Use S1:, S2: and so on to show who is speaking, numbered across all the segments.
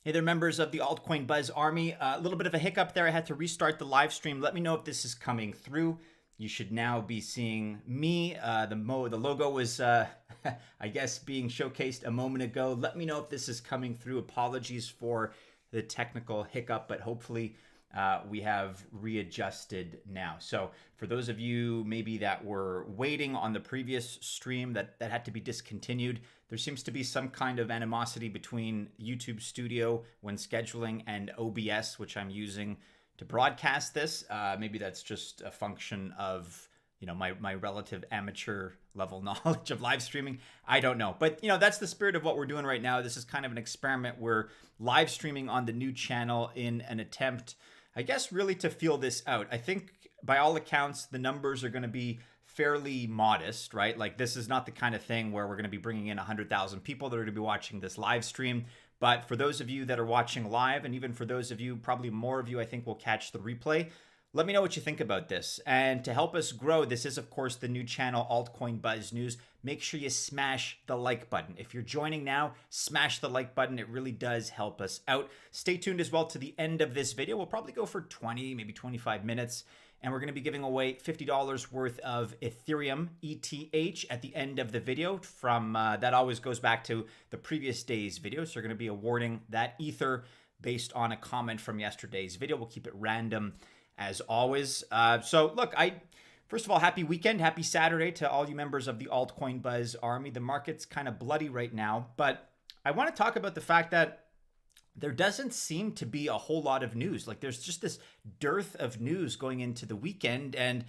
S1: Hey there, members of the Altcoin Buzz Army. A little bit of a hiccup there. I had to restart the live stream. Let me know if this is coming through. You should now be seeing me. The logo was, I guess, being showcased a moment ago. Let me know if this is coming through. Apologies for the technical hiccup, but hopefully we have readjusted now. So for those of you maybe that were waiting on the previous stream that had to be discontinued, there seems to be some kind of animosity between YouTube Studio when scheduling and OBS, which I'm using to broadcast this. Maybe that's just a function of, you know, my relative amateur level knowledge of live streaming. I don't know. But, you know, that's the spirit of what we're doing right now. This is kind of an experiment. We're live streaming on the new channel in an attempt, I guess, really to feel this out. I think by all accounts, the numbers are going to be fairly modest, right? Like, this is not the kind of thing where we're going to be bringing in 100,000 people that are going to be watching this live stream. But for those of you that are watching live, and even for those of you, probably more of you, I think will catch the replay, let me know what you think about this. And to help us grow, this is, of course, the new channel, Altcoin Buzz News. Make sure you smash the like button. If you're joining now, smash the like button. It really does help us out. Stay tuned as well to the end of this video. We'll probably go for 20, maybe 25 minutes. And we're going to be giving away $50 worth of Ethereum, ETH, at the end of the video. From that always goes back to the previous day's video. So we're going to be awarding that Ether based on a comment from yesterday's video. We'll keep it random as always. So look, first of all, happy weekend, happy Saturday to all you members of the Altcoin Buzz Army. The market's kind of bloody right now, but I want to talk about the fact that there doesn't seem to be a whole lot of news. Like, there's just this dearth of news going into the weekend, and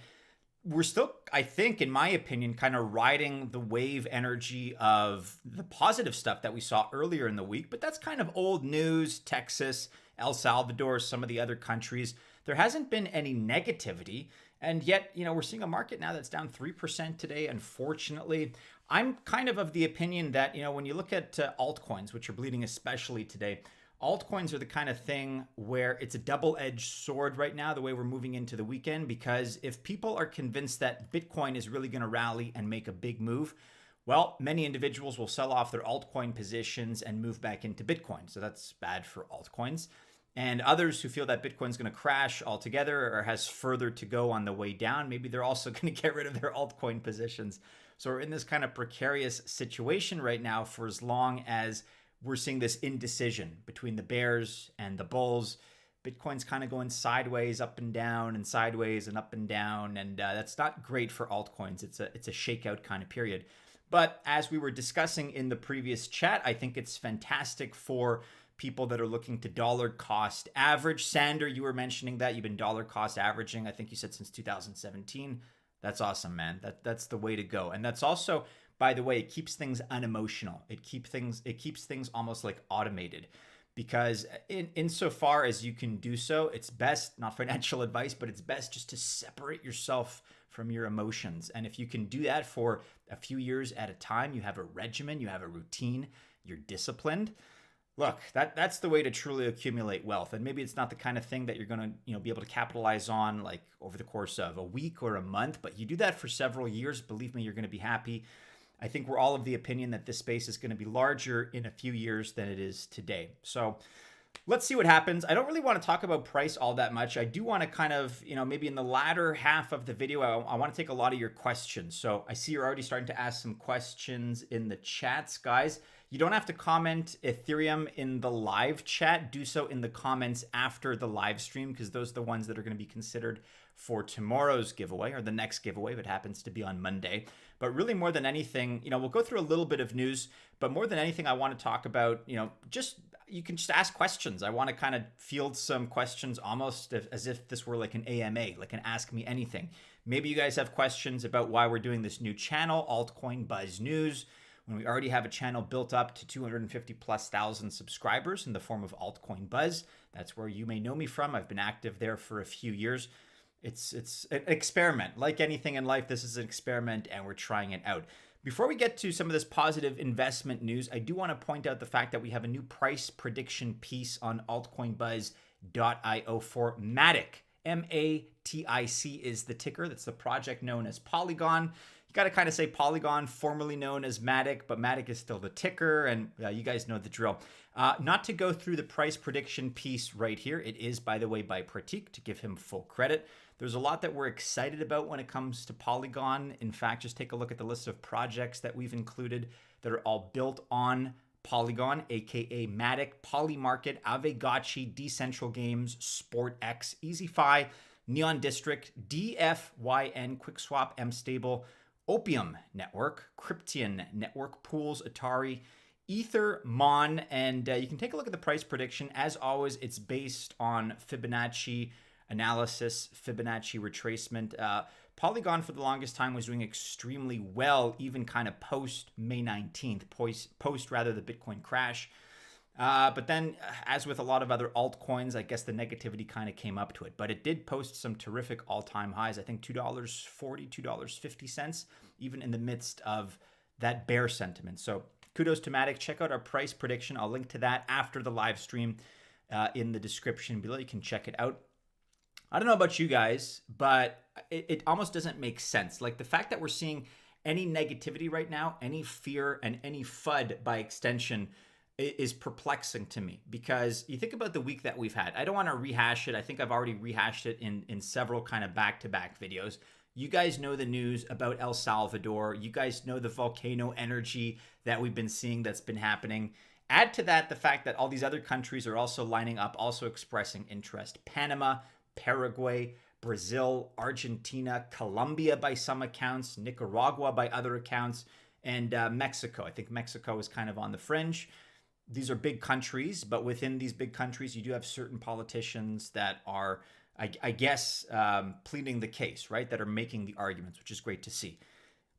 S1: we're still, I think, in my opinion, kind of riding the wave energy of the positive stuff that we saw earlier in the week. But that's kind of old news. Texas, El Salvador, some of the other countries. There hasn't been any negativity. And yet, you know, we're seeing a market now that's down 3% today, unfortunately. I'm kind of the opinion that, you know, when you look at altcoins, which are bleeding especially today, altcoins are the kind of thing where it's a double-edged sword right now, the way we're moving into the weekend, because if people are convinced that Bitcoin is really going to rally and make a big move, well, many individuals will sell off their altcoin positions and move back into Bitcoin. So that's bad for altcoins. And others who feel that Bitcoin's going to crash altogether or has further to go on the way down, maybe they're also going to get rid of their altcoin positions. So we're in this kind of precarious situation right now for as long as we're seeing this indecision between the bears and the bulls. Bitcoin's kind of going sideways, up and down, and sideways and up and down. And that's not great for altcoins. It's a shakeout kind of period. But as we were discussing in the previous chat, I think it's fantastic for people that are looking to dollar cost average. Sander, you were mentioning that you've been dollar cost averaging, I think you said, since 2017. That's awesome, man. That's the way to go. And that's also, by the way, it keeps things unemotional. It keeps things almost like automated, because insofar as you can do so, it's best, not financial advice, but it's best just to separate yourself from your emotions. And if you can do that for a few years at a time, you have a regimen, you have a routine, you're disciplined. Look, that's the way to truly accumulate wealth. And maybe it's not the kind of thing that you're going to, you know, be able to capitalize on like over the course of a week or a month, but you do that for several years. Believe me, you're going to be happy. I think we're all of the opinion that this space is going to be larger in a few years than it is today. So let's see what happens. I don't really want to talk about price all that much. I do want to kind of, you know, maybe in the latter half of the video, I want to take a lot of your questions. So I see you're already starting to ask some questions in the chats, guys. You don't have to comment Ethereum in the live chat. Do so in the comments after the live stream, because those are the ones that are going to be considered for tomorrow's giveaway, or the next giveaway if it happens to be on Monday. But really, more than anything, you know, we'll go through a little bit of news, but more than anything, I want to talk about, you know, you can just ask questions. I want to kind of field some questions almost as if this were like an AMA, like an Ask Me Anything. Maybe you guys have questions about why we're doing this new channel, Altcoin Buzz News, when we already have a channel built up to 250,000+ subscribers in the form of Altcoin Buzz. That's where you may know me from. I've been active there for a few years. It's an experiment. Like anything in life, this is an experiment, and we're trying it out. Before we get to some of this positive investment news, I do want to point out the fact that we have a new price prediction piece on altcoinbuzz.io for MATIC. MATIC is the ticker. That's the project known as Polygon. You got to kind of say Polygon, formerly known as MATIC, but MATIC is still the ticker, and you guys know the drill. Not to go through the price prediction piece right here. It is, by the way, by Pratik, to give him full credit. There's a lot that we're excited about when it comes to Polygon. In fact, just take a look at the list of projects that we've included that are all built on Polygon, aka MATIC, Polymarket, Aavegotchi, Decentral Games, SportX, EasyFi, Neon District, DFYN, QuickSwap, MStable, Opium Network, Cryptian Network, Pools, Atari, Ether, Mon, and you can take a look at the price prediction. As always, it's based on Fibonacci analysis, Fibonacci retracement. Polygon for the longest time was doing extremely well, even kind of post May 19th, post rather the Bitcoin crash. But then, as with a lot of other altcoins, I guess the negativity kind of came up to it. But it did post some terrific all-time highs. I think $2.40, $2.50, even in the midst of that bear sentiment. So kudos to MATIC. Check out our price prediction. I'll link to that after the live stream in the description below. You can check it out. I don't know about you guys, but it almost doesn't make sense. Like the fact that we're seeing any negativity right now, any fear, and any FUD by extension is perplexing to me, because you think about the week that we've had. I don't want to rehash it. I think I've already rehashed it in several kind of back-to-back videos. You guys know the news about El Salvador. You guys know the volcano energy that we've been seeing that's been happening. Add to that the fact that all these other countries are also lining up, also expressing interest. Panama, Paraguay, Brazil, Argentina, Colombia by some accounts, Nicaragua by other accounts, and Mexico. I think Mexico is kind of on the fringe. These are big countries, but within these big countries, you do have certain politicians that are, I guess, pleading the case, right? That are making the arguments, which is great to see.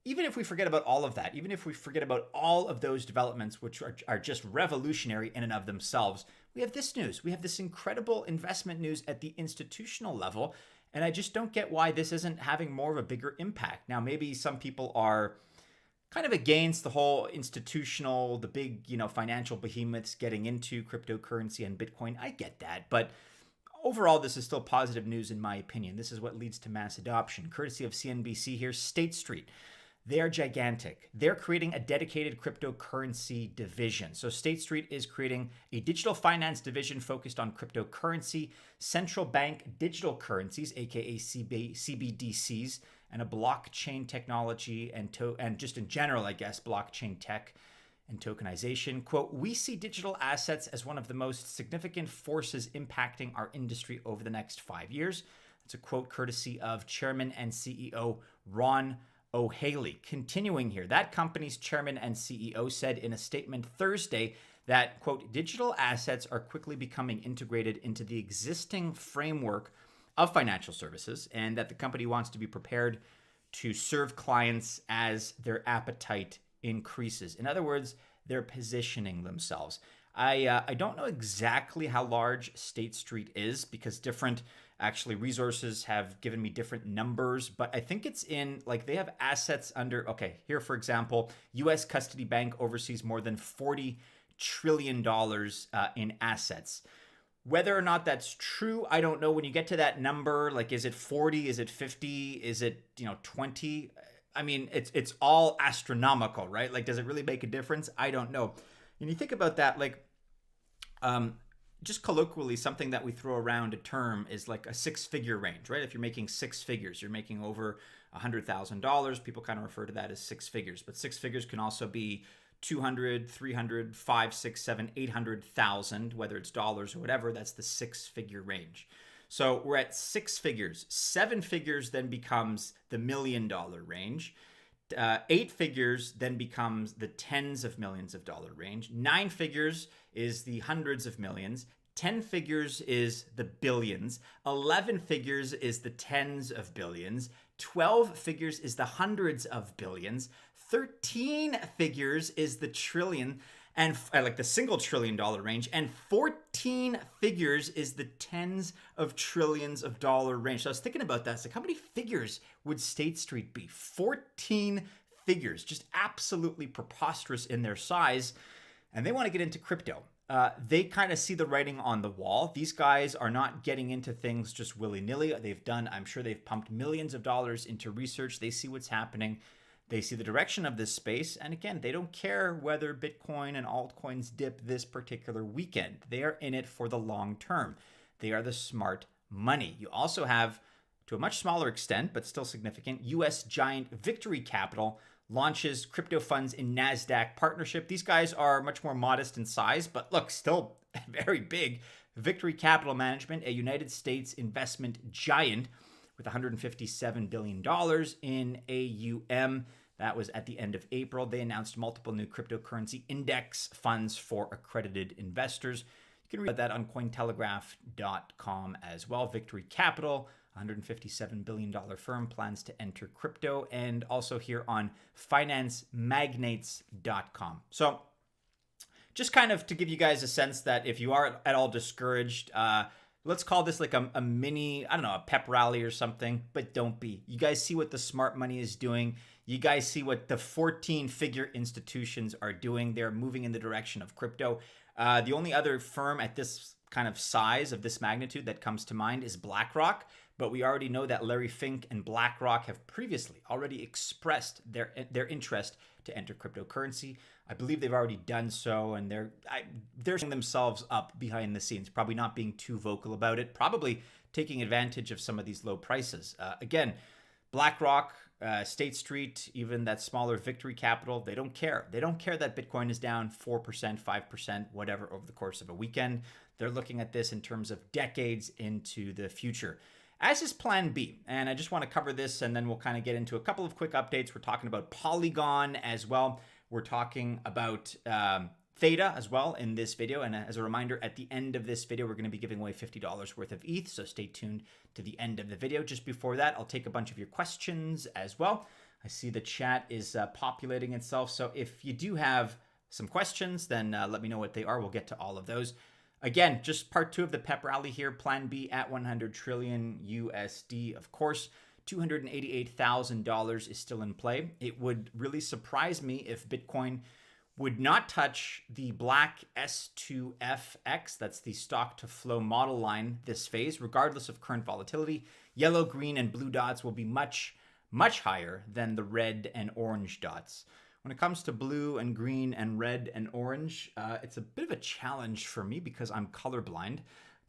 S1: Even if we forget about all of that, even if we forget about all of those developments, which are just revolutionary in and of themselves, we have this news. We have this incredible investment news at the institutional level, and I just don't get why this isn't having more of a bigger impact. Now, maybe some people are kind of against the whole institutional, the big, financial behemoths getting into cryptocurrency and Bitcoin. I get that, but overall, this is still positive news in my opinion. This is what leads to mass adoption. Courtesy of CNBC here, State Street. They are gigantic. They're creating a dedicated cryptocurrency division. So State Street is creating a digital finance division focused on cryptocurrency, central bank digital currencies, aka CBDCs, and a blockchain technology and just in general, I guess, blockchain tech and tokenization. Quote, "We see digital assets as one of the most significant forces impacting our industry over the next 5 years." That's a quote courtesy of Chairman and CEO Ron O'Haley. Continuing here, that company's chairman and CEO said in a statement Thursday that, quote, "digital assets are quickly becoming integrated into the existing framework of financial services, and that the company wants to be prepared to serve clients as their appetite increases." In other words, they're positioning themselves. I don't know exactly how large State Street is, because different resources have given me different numbers, but I think it's in, they have assets under, here, for example, U.S. Custody Bank oversees more than $40 trillion in assets. Whether or not that's true, I don't know. When you get to that number, is it 40? Is it 50? Is it, 20? I mean, it's all astronomical, right? Does it really make a difference? I don't know. And you think about that, just colloquially, something that we throw around a term is like a six-figure range, right? If you're making six figures, you're making over $100,000. People kind of refer to that as six figures, but six figures can also be 200, 300, 5, 6, 7, 800,000, whether it's dollars or whatever. That's the six-figure range. So we're at six figures. Seven figures then becomes the $1 million range. 8 figures then becomes the tens of millions of dollar range. 9 figures is the hundreds of millions. 10 figures is the billions. 11 figures is the tens of billions. 12 figures is the hundreds of billions. 13 figures is the trillion, and the single $1 trillion range, and 14 figures is the tens of trillions of dollar range. So I was thinking about that. So how many figures would State Street be? 14 figures, just absolutely preposterous in their size. And they want to get into crypto. They kind of see the writing on the wall. These guys are not getting into things just willy-nilly. I'm sure they've pumped millions of dollars into research. They see what's happening. They see the direction of this space, and again, they don't care whether Bitcoin and altcoins dip this particular weekend. They are in it for the long term. They are the smart money. You also have, to a much smaller extent, but still significant, US giant Victory Capital launches crypto funds in NASDAQ partnership. These guys are much more modest in size, but look, still very big. Victory Capital Management, a United States investment giant with $157 billion in AUM. That was at the end of April. They announced multiple new cryptocurrency index funds for accredited investors. You can read that on Cointelegraph.com as well. Victory Capital, $157 billion firm, plans to enter crypto, and also here on financemagnates.com. So just kind of to give you guys a sense that if you are at all discouraged, let's call this like a mini, I don't know, a pep rally or something, but don't be. You guys see what the smart money is doing. You guys see what the 14-figure institutions are doing. They're moving in the direction of crypto. The only other firm at this kind of size of this magnitude that comes to mind is BlackRock. But we already know that Larry Fink and BlackRock have previously already expressed their interest to enter cryptocurrency. I believe they've already done so, and they're setting themselves up behind the scenes, probably not being too vocal about it, probably taking advantage of some of these low prices. Again, BlackRock, State Street, even that smaller Victory Capital, they don't care. They don't care that Bitcoin is down 4%, 5%, whatever, over the course of a weekend. They're looking at this in terms of decades into the future. As is Plan B, and I just want to cover this, and then we'll kind of get into a couple of quick updates. We're talking about Polygon as well. We're talking about THETA as well in this video. And as a reminder, at the end of this video, we're going to be giving away $50 worth of ETH. So stay tuned to the end of the video. Just before that, I'll take a bunch of your questions as well. I see the chat is populating itself. So if you do have some questions, then let me know what they are. We'll get to all of those. Again, just part 2 of the pep rally here. Plan B at 100 trillion USD. Of course, $288,000 is still in play. It would really surprise me if Bitcoin would not touch the black S2FX. That's the stock to flow model line this phase, regardless of current volatility. Yellow, green, and blue dots will be much, much higher than the red and orange dots. When it comes to blue and green and red and orange, it's a bit of a challenge for me because I'm colorblind.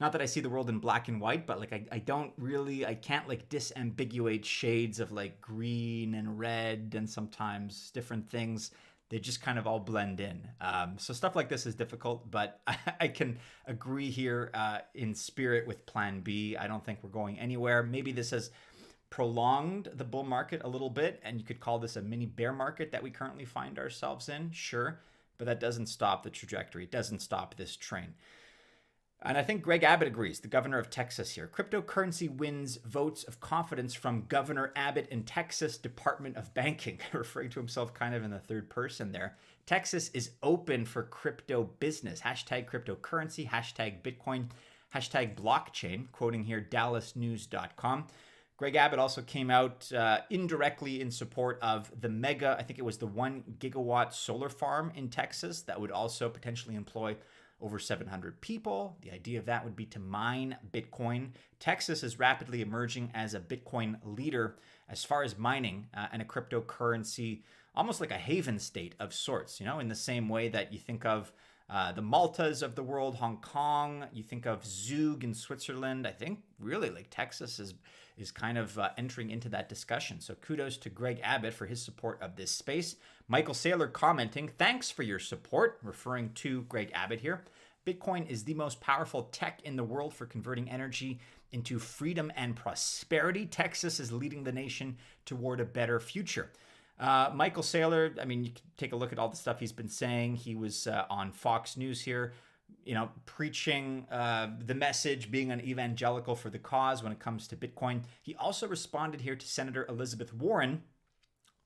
S1: Not that I see the world in black and white, but like I can't like disambiguate shades of like green and red and sometimes different things. They just kind of all blend in. So stuff like this is difficult, but I can agree here in spirit with Plan B. I don't think we're going anywhere. Maybe this has prolonged the bull market a little bit, and you could call this a mini bear market that we currently find ourselves in, sure, but that doesn't stop the trajectory. It doesn't stop this train. And I think Greg Abbott agrees, the governor of Texas here. Cryptocurrency wins votes of confidence from Governor Abbott in Texas Department of Banking, referring to himself kind of in the third person there. Texas is open for crypto business. Hashtag cryptocurrency, hashtag Bitcoin, hashtag blockchain, quoting here dallasnews.com. Greg Abbott also came out indirectly in support of the mega, I think it was the 1 gigawatt solar farm in Texas that would also potentially employ over 700 people. The idea of that would be to mine Bitcoin. Texas is rapidly emerging as a Bitcoin leader as far as mining and a cryptocurrency, almost like a haven state of sorts, you know, in the same way that you think of the Maltas of the world, Hong Kong, you think of Zug in Switzerland. I think really like Texas is kind of entering into that discussion. So kudos to Greg Abbott for his support of this space. Michael Saylor commenting, thanks for your support, referring to Greg Abbott here. Bitcoin is the most powerful tech in the world for converting energy into freedom and prosperity. Texas is leading the nation toward a better future. Michael Saylor, I mean, you can take a look at all the stuff he's been saying. He was on Fox News here, you know, preaching the message, being an evangelical for the cause when it comes to Bitcoin. He also responded here to Senator Elizabeth Warren,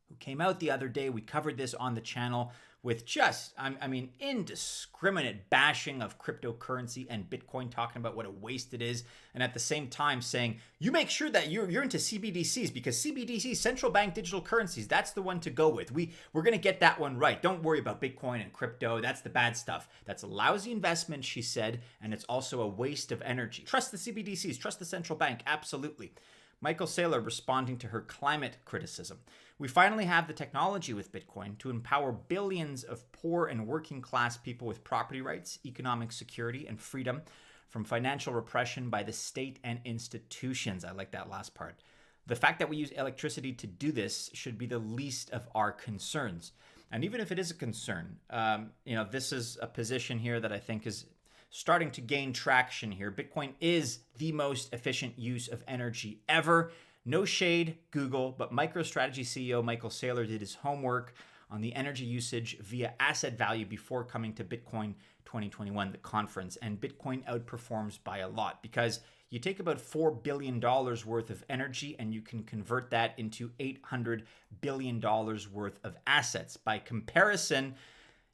S1: who came out the other day. We covered this on the channel with just, I mean, indiscriminate bashing of cryptocurrency and Bitcoin, talking about what a waste it is. And at the same time saying, you make sure that you're into CBDCs because CBDCs, central bank digital currencies, that's the one to go with. We're going to get that one right. Don't worry about Bitcoin and crypto. That's the bad stuff. That's a lousy investment, she said. And it's also a waste of energy. Trust the CBDCs, trust the central bank. Absolutely. Michael Saylor responding to her climate criticism. We finally have the technology with Bitcoin to empower billions of poor and working class people with property rights, economic security, and freedom from financial repression by the state and institutions. I like that last part. The fact that we use electricity to do this should be the least of our concerns. And even if it is a concern, this is a position here that I think is starting to gain traction here. Bitcoin is the most efficient use of energy ever. No shade, Google, but MicroStrategy CEO Michael Saylor did his homework on the energy usage via asset value before coming to Bitcoin 2021, the conference, and Bitcoin outperforms by a lot because you take about $4 billion worth of energy and you can convert that into $800 billion worth of assets. By comparison,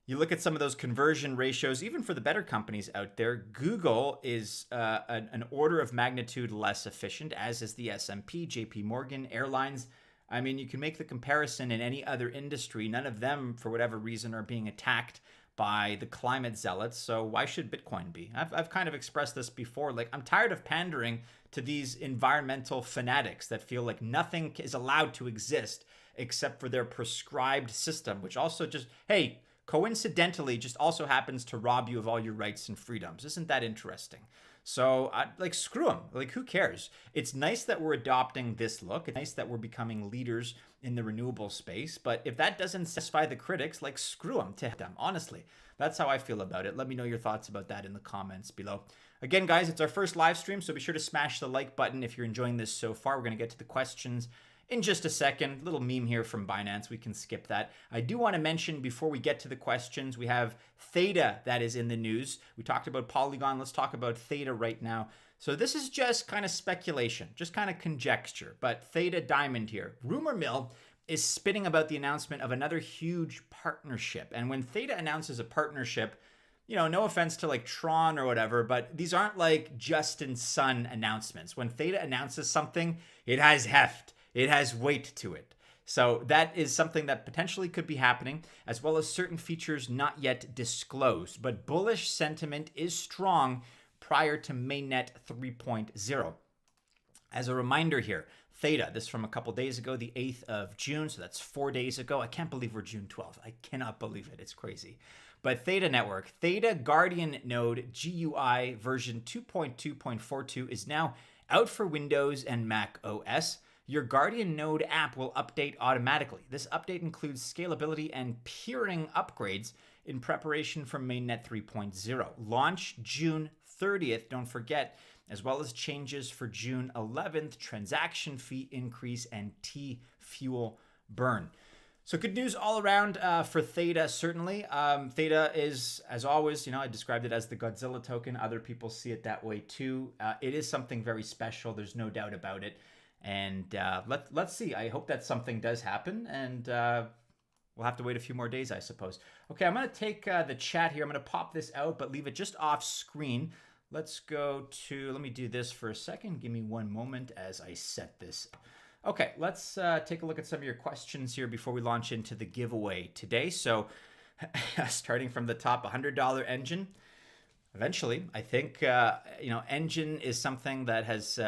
S1: you look at some of those conversion ratios, even for the better companies out there, Google is an order of magnitude less efficient, as is the S&P, JP Morgan, airlines. I mean, you can make the comparison in any other industry. None of them, for whatever reason, are being attacked by the climate zealots. So why should Bitcoin be? I've kind of expressed this before. Like, I'm tired of pandering to these environmental fanatics that feel like nothing is allowed to exist except for their prescribed system, which also just, hey, coincidentally just also happens to rob you of all your rights and freedoms. Isn't that interesting? So screw them. Like, who cares? It's nice that we're adopting this look. It's nice that we're becoming leaders in the renewable space. But if that doesn't satisfy the critics, like, screw them to them. Honestly, that's how I feel about it. Let me know your thoughts about that in the comments below. Again, guys, it's our first live stream, so be sure to smash the like button if you're enjoying this so far. We're going to get to the questions in just a second. Little meme here from Binance. We can skip that. I do want to mention before we get to the questions, we have THETA that is in the news. We talked about Polygon. Let's talk about THETA right now. So this is just kind of speculation, just kind of conjecture, but THETA Diamond here. Rumor mill is spinning about the announcement of another huge partnership. And when THETA announces a partnership, no offense to like Tron or whatever, but these aren't like Justin Sun announcements. When THETA announces something, it has heft. It has weight to it. So that is something that potentially could be happening, as well as certain features not yet disclosed. But bullish sentiment is strong prior to mainnet 3.0. As a reminder here, THETA, this from a couple days ago, the 8th of June, so that's 4 days ago. I can't believe we're June 12th. I cannot believe it. It's crazy. But THETA Network, THETA Guardian Node GUI version 2.2.42 is now out for Windows and Mac OS. Your Guardian Node app will update automatically. This update includes scalability and peering upgrades in preparation for mainnet 3.0. Launch June 30th, don't forget, as well as changes for June 11th, transaction fee increase, and T-fuel burn. So good news all around for THETA, certainly. THETA is, as always, I described it as the Godzilla token. Other people see it that way too. It is something very special. There's no doubt about it. And let's see. I hope that something does happen, and we'll have to wait a few more days, I suppose. Okay, I'm going to take the chat here. I'm going to pop this out, but leave it just off screen. Let's go to, let me do this for a second. Give me one moment as I set this up. Okay, let's take a look at some of your questions here before we launch into the giveaway today. So starting from the top, $100 engine. Eventually, I think, engine is something that has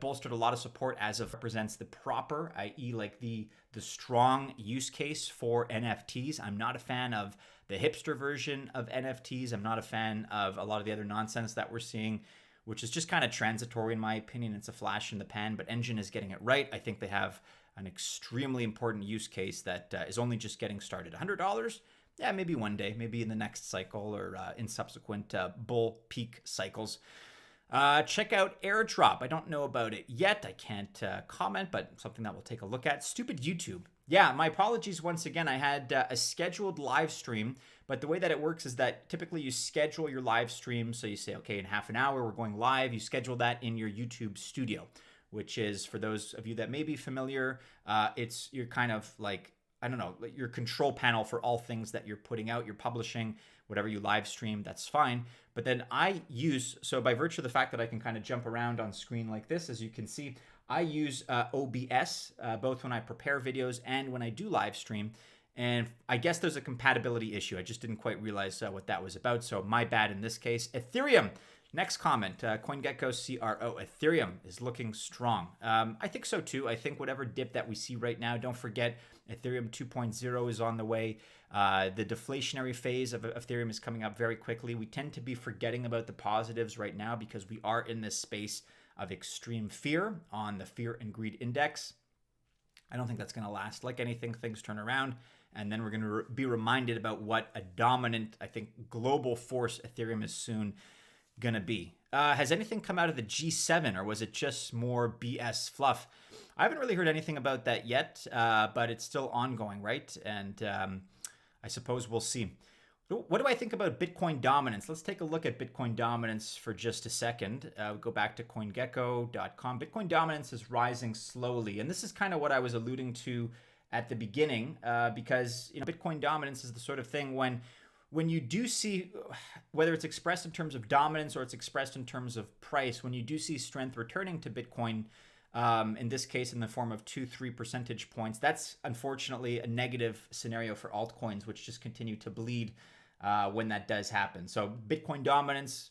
S1: bolstered a lot of support as of represents the proper, i.e. like the strong use case for NFTs. I'm not a fan of the hipster version of NFTs. I'm not a fan of a lot of the other nonsense that we're seeing, which is just kind of transitory in my opinion. It's a flash in the pan, but Engine is getting it right. I think they have an extremely important use case that is only just getting started. $100? Yeah, maybe one day, maybe in the next cycle or in subsequent bull peak cycles. Check out Airdrop. I don't know about it yet. I can't comment, but something that we'll take a look at. Stupid YouTube. Yeah, my apologies once again. I had a scheduled live stream, but the way that it works is that typically you schedule your live stream. So you say, okay, in half an hour, we're going live. You schedule that in your YouTube studio, which is, for those of you that may be familiar, you're kind of like, I don't know, your control panel for all things that you're putting out, you're publishing, whatever you live stream, that's fine. But then so by virtue of the fact that I can kind of jump around on screen like this, as you can see, I use OBS, both when I prepare videos and when I do live stream. And I guess there's a compatibility issue. I just didn't quite realize what that was about. So my bad in this case. Ethereum, Next comment, CoinGecko CRO, Ethereum is looking strong. I think so too. I think whatever dip that we see right now, don't forget Ethereum 2.0 is on the way. The deflationary phase of Ethereum is coming up very quickly. We tend to be forgetting about the positives right now because we are in this space of extreme fear on the fear and greed index. I don't think that's going to last. Like anything, things turn around. And then we're going to be reminded about what a dominant, I think, global force Ethereum is soon going to be. Has anything come out of the G7 or was it just more BS fluff? I haven't really heard anything about that yet, but it's still ongoing, right? And I suppose we'll see. What do I think about Bitcoin dominance? Let's take a look at Bitcoin dominance for just a second. We'll go back to CoinGecko.com. Bitcoin dominance is rising slowly. And this is kind of what I was alluding to at the beginning, because Bitcoin dominance is the sort of thing when you do see, whether it's expressed in terms of dominance or it's expressed in terms of price, when you do see strength returning to Bitcoin, in this case in the form of 2-3 percentage points, that's unfortunately a negative scenario for altcoins, which just continue to bleed when that does happen. So Bitcoin dominance,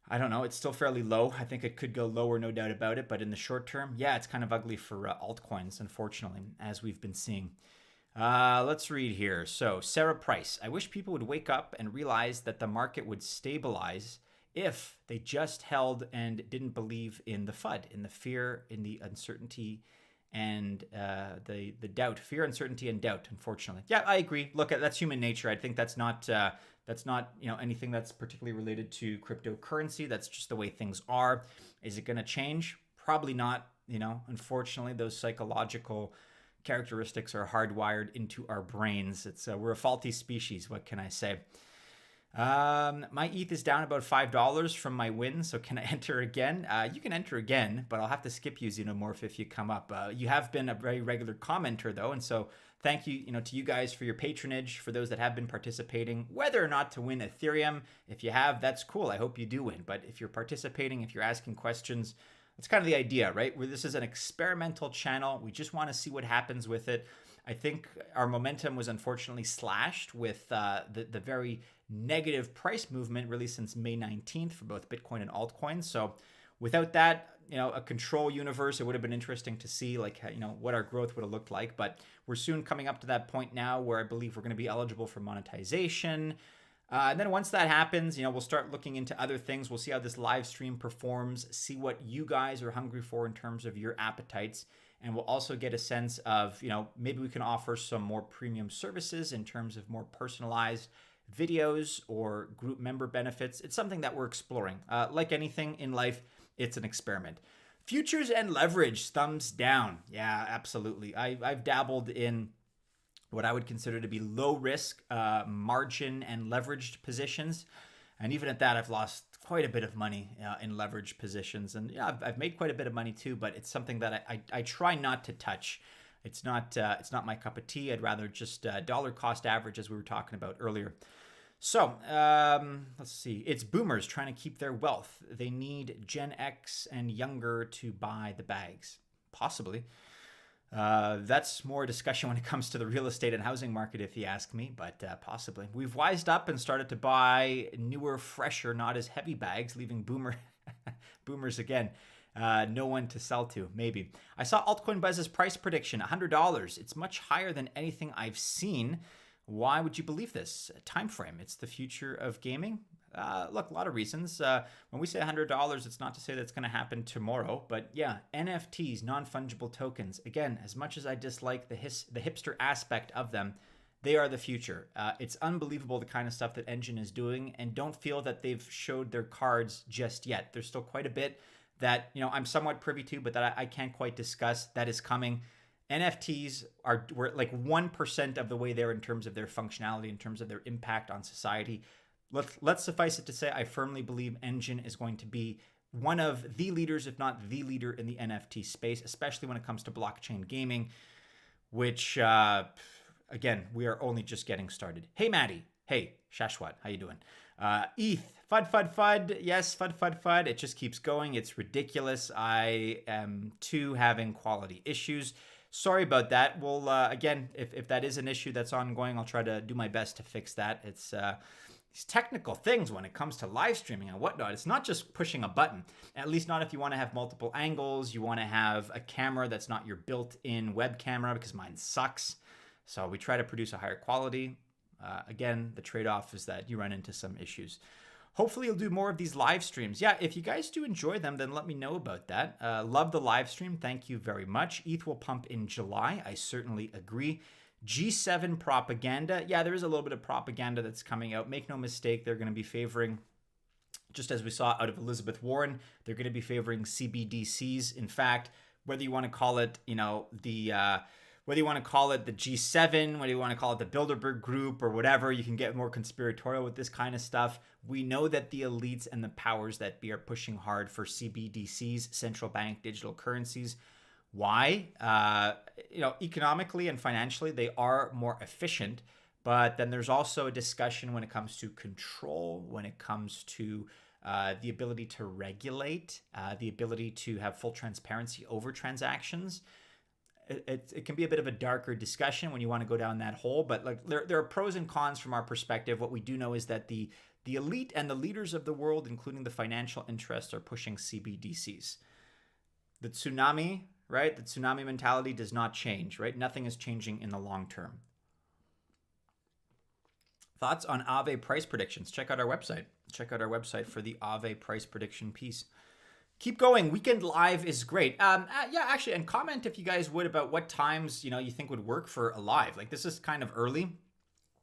S1: I don't know, it's still fairly low. I think it could go lower, no doubt about it. But in the short term, yeah, it's kind of ugly for altcoins, unfortunately, as we've been seeing. Let's read here. So Sarah Price, I wish people would wake up and realize that the market would stabilize if they just held and didn't believe in the FUD, in the fear, in the uncertainty, and the doubt. Fear, uncertainty, and doubt, unfortunately. Yeah, I agree. Look, that's human nature. I think that's not anything that's particularly related to cryptocurrency. That's just the way things are. Is it going to change? Probably not. Unfortunately, those psychological characteristics are hardwired into our brains. We're a faulty species. What can I say? My ETH is down about $5 from my win, so can I enter again? You can enter again, but I'll have to skip you, Xenomorph, if you come up. You have been a very regular commenter, though, and so thank you, to you guys for your patronage, for those that have been participating, whether or not to win Ethereum. If you have, that's cool. I hope you do win. But if you're participating, if you're asking questions, that's kind of the idea, right? Where this is an experimental channel. We just want to see what happens with it. I think our momentum was unfortunately slashed with the very negative price movement really since May 19th for both Bitcoin and altcoins. So without that, a control universe, it would have been interesting to see what our growth would have looked like. But we're soon coming up to that point now where I believe we're going to be eligible for monetization. And then once that happens, we'll start looking into other things. We'll see how this live stream performs, see what you guys are hungry for in terms of your appetites. And we'll also get a sense of, maybe we can offer some more premium services in terms of more personalized videos or group member benefits. It's something that we're exploring. Like anything in life, it's an experiment. Futures and leverage, thumbs down. Yeah, absolutely. I've dabbled in what I would consider to be low risk margin and leveraged positions. And even at that, I've lost quite a bit of money in leveraged positions. And yeah, I've made quite a bit of money too, but it's something that I try not to touch. It's not my cup of tea. I'd rather just dollar cost average, as we were talking about earlier. So let's see. It's boomers trying to keep their wealth. They need Gen X and younger to buy the bags. Possibly. That's more discussion when it comes to the real estate and housing market, if you ask me, but possibly. We've wised up and started to buy newer, fresher, not as heavy bags, leaving boomers again. No one to sell to, maybe. I saw Altcoin Buzz's price prediction, $100. It's much higher than anything I've seen. Why would you believe this? Time frame. It's the future of gaming. Look, a lot of reasons. When we say $100, it's not to say that's going to happen tomorrow, but yeah, NFTs, non-fungible tokens. Again, as much as I dislike the hipster aspect of them, they are the future. It's unbelievable the kind of stuff that Engine is doing, and don't feel that they've showed their cards just yet. There's still quite a bit that I'm somewhat privy to, but that I can't quite discuss. That is coming. NFTs were like 1% of the way there in terms of their functionality, in terms of their impact on society. Let's suffice it to say, I firmly believe Engine is going to be one of the leaders, if not the leader in the NFT space, especially when it comes to blockchain gaming, which, again, we are only just getting started. Hey, Mattie. Hey, Shashwat. How you doing? ETH. FUD. Yes, FUD. It just keeps going. It's ridiculous. I am too having quality issues. Sorry about that. Well, again, if that is an issue that's ongoing, I'll try to do my best to fix that. It's these technical things when it comes to live streaming and whatnot. It's not just pushing a button, at least not if you want to have multiple angles. You want to have a camera that's not your built-in web camera, because mine sucks. So we try to produce a higher quality. Again, the trade-off is that you run into some issues. Hopefully you'll do more of these live streams. Yeah, if you guys do enjoy them, then let me know about that. Love the live stream. Thank you very much. ETH will pump in July. I certainly agree. G7 propaganda. Yeah, there is a little bit of propaganda that's coming out. Make no mistake, they're going to be favoring, just as we saw out of Elizabeth Warren, they're going to be favoring CBDCs. In fact, whether you want to call it, whether you want to call it the G7, whether you want to call it the Bilderberg Group or whatever, you can get more conspiratorial with this kind of stuff. We know that the elites and the powers that be are pushing hard for CBDCs, central bank digital currencies. Why? Economically and financially, they are more efficient. But then there's also a discussion when it comes to control, when it comes to the ability to regulate, the ability to have full transparency over transactions. It can be a bit of a darker discussion when you want to go down that hole, but like there are pros and cons from our perspective. What we do know is that the elite and the leaders of the world, including the financial interests, are pushing CBDCs. The tsunami, right? The tsunami mentality does not change, right? Nothing is changing in the long term. Thoughts on Aave price predictions? Check out our website. Check out our website for the Aave price prediction piece. Keep going. Weekend live is great. Yeah, actually, and comment if you guys would about what times you think would work for a live. Like, this is kind of early.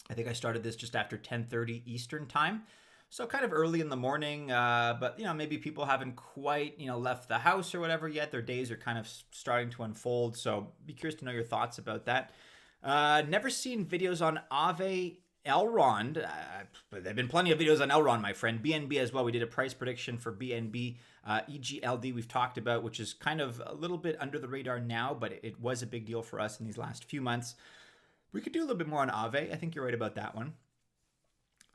S1: I think I started this just after 10:30 Eastern time, so kind of early in the morning. But maybe people haven't quite left the house or whatever yet. Their days are kind of starting to unfold. So be curious to know your thoughts about that. Never seen videos on Aave. Elrond, there have been plenty of videos on Elrond, my friend. BNB as well. We did a price prediction for BNB. EGLD we've talked about, which is kind of a little bit under the radar now, but it was a big deal for us in these last few months. We could do a little bit more on Aave. I think you're right about that one.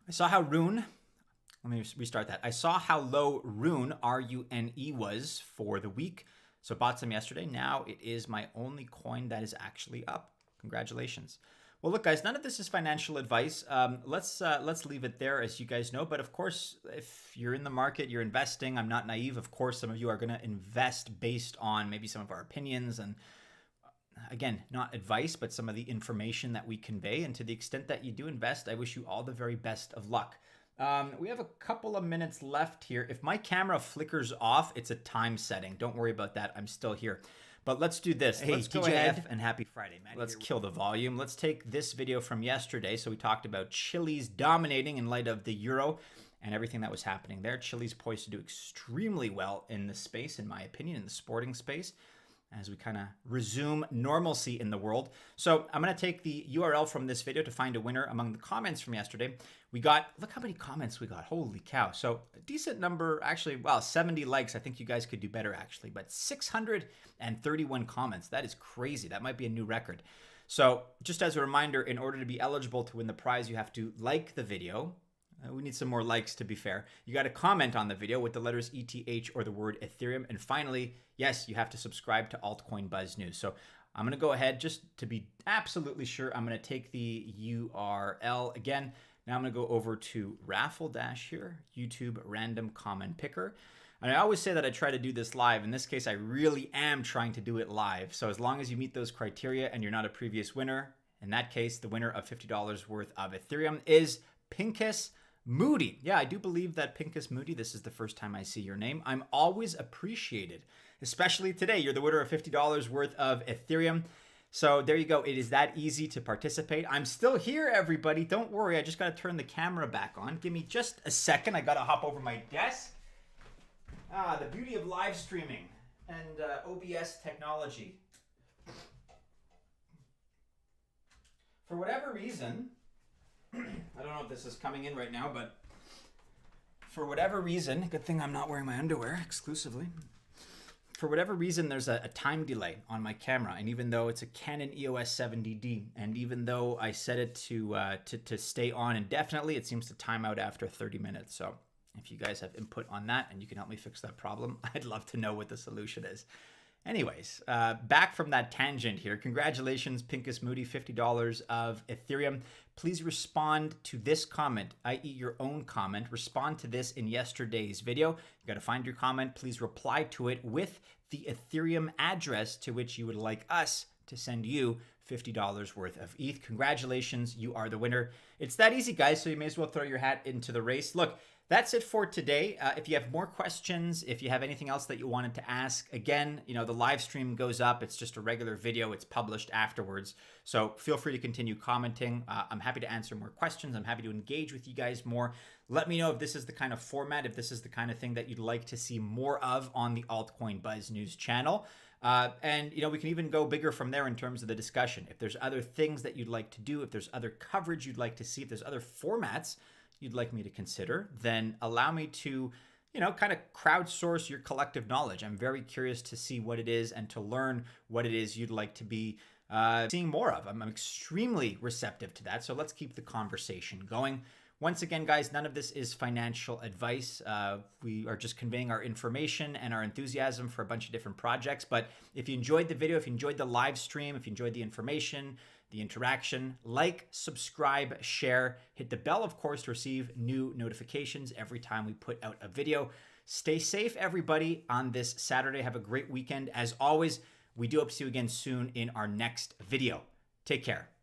S1: I saw how Rune, let me restart that. I saw how low Rune, R-U-N-E, was for the week. So bought some yesterday. Now it is my only coin that is actually up. Congratulations. Well, look, guys, none of this is financial advice. Let's leave it there, as you guys know. But of course, if you're in the market, you're investing. I'm not naive. Of course, some of you are going to invest based on maybe some of our opinions and, again, not advice, but some of the information that we convey. And to the extent that you do invest, I wish you all the very best of luck. We have a couple of minutes left here. If my camera flickers off, it's a time setting. Don't worry about that. I'm still here. But let's do this. Hey, let's go ahead and happy Friday, Mattie. Let's kill the volume. Let's take this video from yesterday. So we talked about Chile's dominating in light of the euro and everything that was happening there. Chile's poised to do extremely well in this space, in my opinion, in the sporting space, as we kind of resume normalcy in the world. So I'm going to take the URL from this video to find a winner among the comments from yesterday. We got, look how many comments we got. Holy cow. So a decent number, actually, well, 70 likes. I think you guys could do better, actually, but 631 comments. That is crazy. That might be a new record. So just as a reminder, in order to be eligible to win the prize, you have to like the video. We need some more likes, to be fair. You got to comment on the video with the letters ETH or the word Ethereum. And finally, yes, you have to subscribe to Altcoin Buzz News. So I'm going to go ahead, just to be absolutely sure, I'm going to take the URL again. Now I'm going to go over to Raffle Dash here, YouTube Random Common Picker. And I always say that I try to do this live. In this case, I really am trying to do it live. So as long as you meet those criteria and you're not a previous winner, in that case, the winner of $50 worth of Ethereum is Pincus Moody. Yeah, I do believe that Pincus Moody, this is the first time I see your name. I'm always appreciated, especially today. You're the winner of $50 worth of Ethereum. So there you go. It is that easy to participate. I'm still here, everybody. Don't worry. I just got to turn the camera back on. Give me just a second. I got to hop over my desk. The beauty of live streaming and OBS technology. For whatever reason, I don't know if this is coming in right now, but for whatever reason, good thing I'm not wearing my underwear exclusively. For whatever reason, there's a time delay on my camera. And even though it's a Canon EOS 70D, and even though I set it to stay on indefinitely, it seems to time out after 30 minutes. So if you guys have input on that and you can help me fix that problem, I'd love to know what the solution is. Anyways, back from that tangent here. Congratulations, Pinkus Moody, $50 of Ethereum. Please respond to this comment, i.e. your own comment. Respond to this in yesterday's video. You got to find your comment. Please reply to it with the Ethereum address to which you would like us to send you $50 worth of ETH. Congratulations, you are the winner. It's that easy, guys, so you may as well throw your hat into the race. Look, that's it for today. If you have more questions, if you have anything else that you wanted to ask, again, the live stream goes up. It's just a regular video. It's published afterwards. So feel free to continue commenting. I'm happy to answer more questions. I'm happy to engage with you guys more. Let me know if this is the kind of format, if this is the kind of thing that you'd like to see more of on the Altcoin Buzz news channel. And we can even go bigger from there in terms of the discussion. If there's other things that you'd like to do, if there's other coverage you'd like to see, if there's other formats you'd like me to consider, then allow me to, kind of crowdsource your collective knowledge. I'm very curious to see what it is and to learn what it is you'd like to be seeing more of. I'm extremely receptive to that. So let's keep the conversation going. Once again, guys, none of this is financial advice. We are just conveying our information and our enthusiasm for a bunch of different projects. But if you enjoyed the video, if you enjoyed the live stream, if you enjoyed the information, the interaction, like, subscribe, share, hit the bell, of course, to receive new notifications every time we put out a video. Stay safe, everybody, on this Saturday. Have a great weekend. As always, we do hope to see you again soon in our next video. Take care.